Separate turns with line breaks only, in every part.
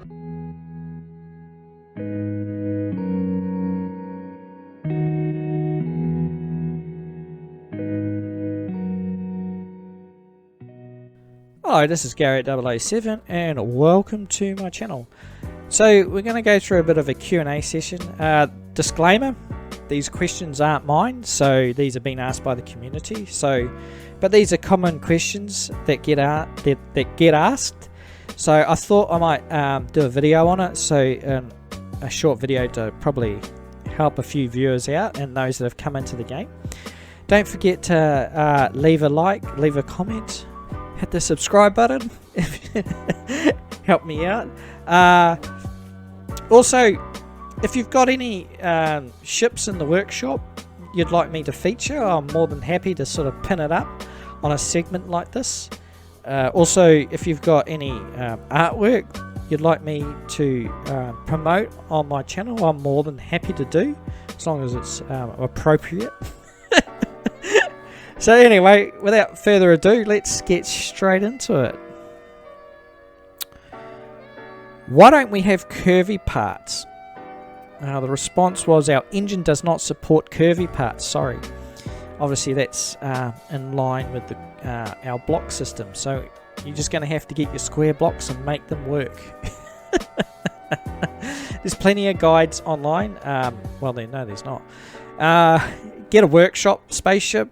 Hello, this is Gary at 007 and welcome to my channel. So we're going to go through a bit of a Q&A session. Disclaimer, these questions aren't mine, so these have been asked by the community. But these are common questions that get asked. So I thought I might do a video on it, so a short video to probably help a few viewers out and those that have come into the game. Don't forget to leave a like, leave a comment. Hit the subscribe button. Help me out. Also, if you've got any ships in the workshop you'd like me to feature, I'm more than happy to sort of pin it up on a segment like this. Also, if you've got any artwork you'd like me to promote on my channel, I'm more than happy to do, as long as it's appropriate. So anyway, without further ado, let's get straight into it. Why don't we have curvy parts? The response was, our engine does not support curvy parts, sorry. Obviously that's in line with our block system, so you're just going to have to get your square blocks and make them work. There's plenty of guides online. Well, no, there's not. Get a workshop spaceship,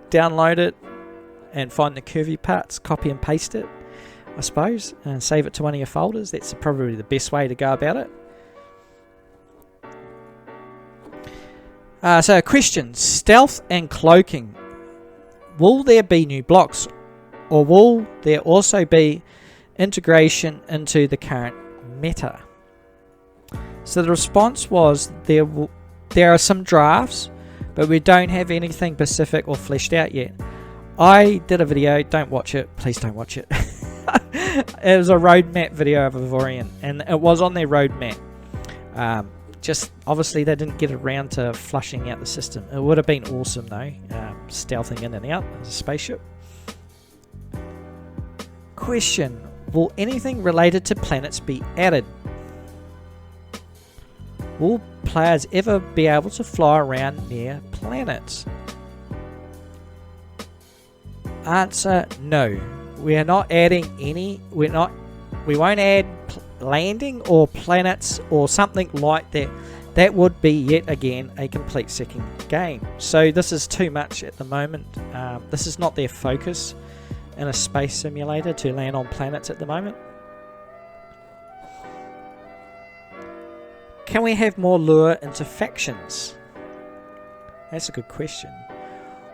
download it and find the curvy parts, copy and paste it, I suppose, and save it to one of your folders. That's probably the best way to go about it. So a question, stealth and cloaking. Will there be new blocks, or will there also be integration into the current meta? So the response was, there are some drafts, but we don't have anything specific or fleshed out yet. I did a video, don't watch it, please don't watch it. It was a roadmap video of Avorion, and it was on their roadmap. Just obviously they didn't get around to flushing out the system. It would have been awesome though, stealthing in and out as a spaceship. Question, will anything related to planets be added? Will players ever be able to fly around near planets? Answer, no. We are not adding any. We won't add landing or planets or something like that. That would be yet again a complete second game. So this is too much at the moment. This is not their focus in a space simulator to land on planets at the moment. Can we have more lure into factions? That's a good question.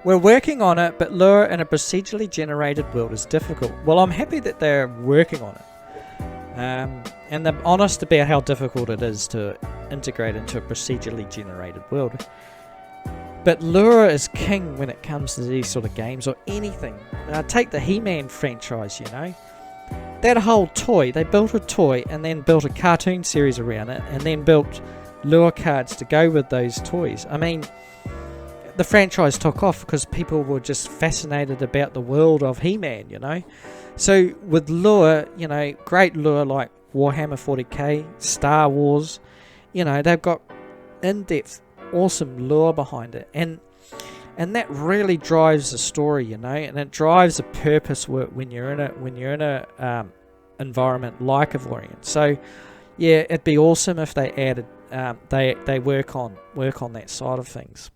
We're working on it, but lure in a procedurally generated world is difficult. Well, I'm happy that they're working on it. And they're honest about how difficult it is to integrate into a procedurally generated world. But lure is king when it comes to these sort of games, or anything. Take the He-Man franchise, you know. That whole toy, they built a toy and then built a cartoon series around it, and then built lure cards to go with those toys. I mean, the franchise took off because people were just fascinated about the world of He-Man, you know. So with lure, you know, great lure like Warhammer 40k, Star Wars, you know, they've got in-depth, awesome lure behind it, and that really drives the story, you know, and it drives the purpose when you're in a environment like Avorion. So yeah, it'd be awesome if they added they work on that side of things.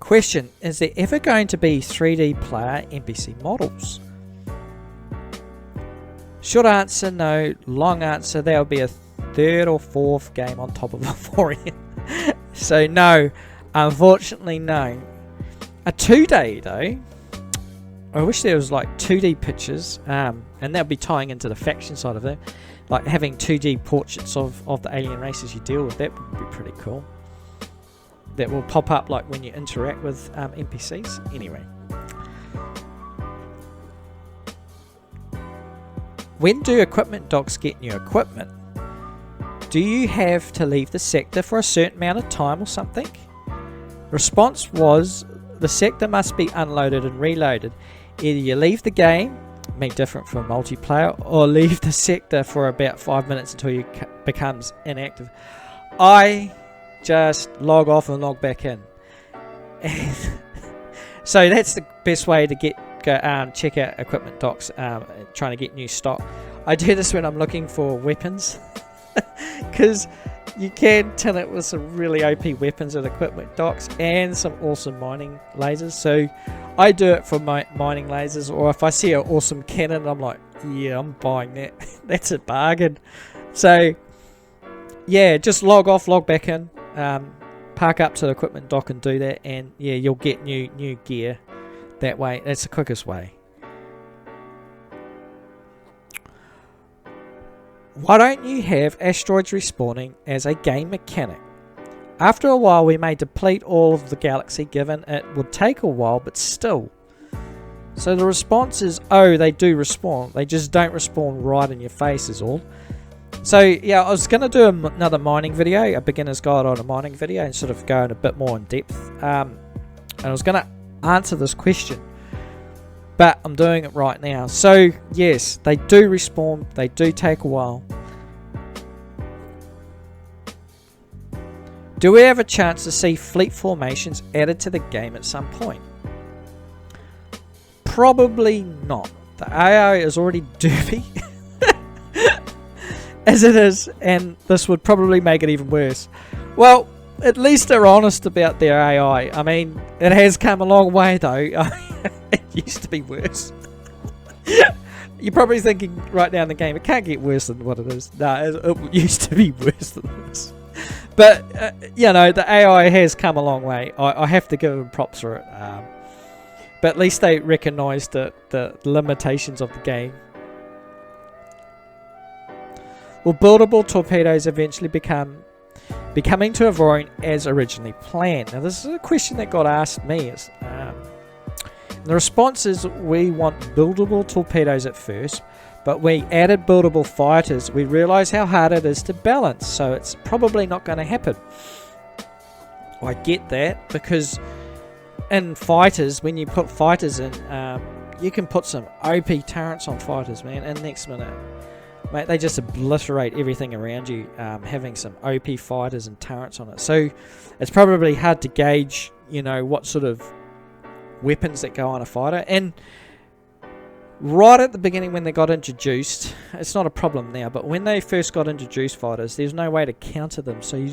Question, is there ever going to be 3D player NPC models? Short answer, no. Long answer, there'll be a third or fourth game on top of Avorion. So no, unfortunately no. A 2D though, I wish there was like 2D pictures, and that'll be tying into the faction side of it, like having 2D portraits of the alien races you deal with. That would be pretty cool. That will pop up like when you interact with NPCs. Anyway, when do equipment docs get new equipment? Do you have to leave the sector for a certain amount of time or something? Response was, the sector must be unloaded and reloaded. Either you leave the game, me different from multiplayer, or leave the sector for about 5 minutes until you becomes inactive. I just log off and log back in. And so that's the best way to check out equipment docs, trying to get new stock. I do this when I'm looking for weapons, because you can tin it with some really OP weapons at equipment docks and some awesome mining lasers. So I do it for my mining lasers, or if I see an awesome cannon, I'm like, yeah, I'm buying that. That's a bargain. So yeah, just log off, log back in, park up to the equipment dock and do that, and yeah, you'll get new gear that way. That's the quickest way. Why don't you have asteroids respawning as a game mechanic? After a while we may deplete all of the galaxy, given it would take a while, but still. So the response is, oh, they do respawn, they just don't respawn right in your face is all. So yeah, I was going to do another mining video, a beginner's guide on a mining video, and sort of go in a bit more in depth. And I was going to answer this question, but I'm doing it right now. So yes, they do respawn, they do take a while. Do we have a chance to see fleet formations added to the game at some point? Probably not. The AI is already doofy as it is, and this would probably make it even worse. Well, at least they're honest about their AI. I mean, it has come a long way though. It used to be worse. You're probably thinking right now in the game, it can't get worse than what it is. No, it used to be worse than this. But, you know, the AI has come a long way. I have to give them props for it. But at least they recognise the limitations of the game. Will buildable torpedoes eventually becoming to Avorion as originally planned? Now, this is a question that got asked me. The response is, we want buildable torpedoes at first, but we added buildable fighters. We realised how hard it is to balance, so it's probably not going to happen. I get that, because in fighters, when you put fighters in, you can put some OP turrets on fighters, man, and next minute, mate, they just obliterate everything around you, having some OP fighters and turrets on it. So it's probably hard to gauge, you know, what sort of weapons that go on a fighter. And right at the beginning when they got introduced, it's not a problem now, but when they first got introduced, fighters, there's no way to counter them, so you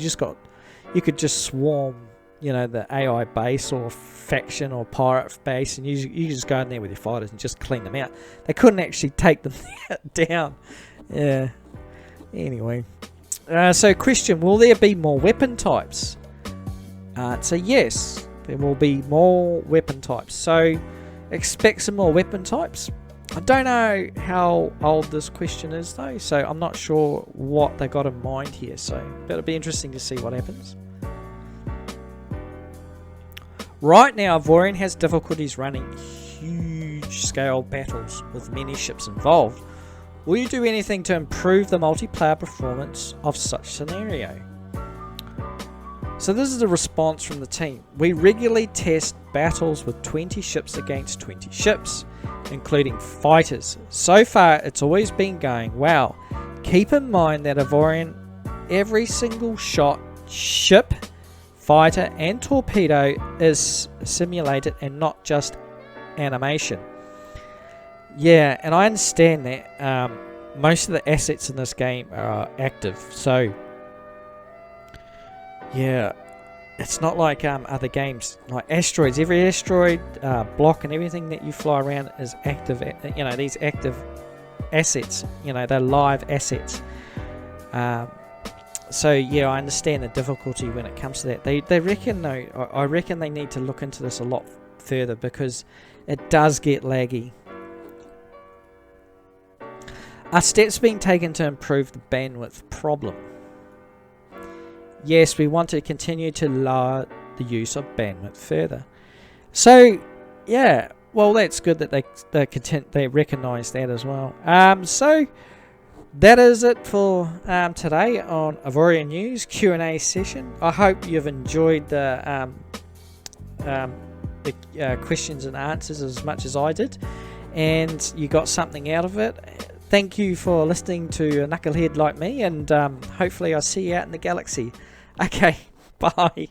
could just swarm, you know, the AI base or faction or pirate base, and you just go in there with your fighters and just clean them out. They couldn't actually take them down. Yeah, anyway, so question, will there be more weapon types? Answer, yes. There will be more weapon types, so expect some more weapon types. I don't know how old this question is though, so I'm not sure what they got in mind here, so it'll be interesting to see what happens. Right now, Avorion has difficulties running huge scale battles with many ships involved. Will you do anything to improve the multiplayer performance of such scenario? So this is a response from the team. We regularly test battles with 20 ships against 20 ships, including fighters. So far, it's always been going well. Keep in mind that Avorion, every single shot, ship, fighter, and torpedo is simulated and not just animation. Yeah, and I understand that most of the assets in this game are active, so yeah, it's not like other games like asteroids. Every asteroid block and everything that you fly around is active. You know, these active assets, you know, they're live assets. So yeah, I understand the difficulty when it comes to that. They reckon though, I reckon they need to look into this a lot further, because it does get laggy. Are steps being taken to improve the bandwidth problem? Yes, we want to continue to lower the use of bandwidth further. So, yeah, well, that's good that they recognise that as well. So that is it for today on Avorion News Q&A session. I hope you've enjoyed the questions and answers as much as I did. and you got something out of it. Thank you for listening to a knucklehead like me, and hopefully I'll see you out in the galaxy. Okay, bye.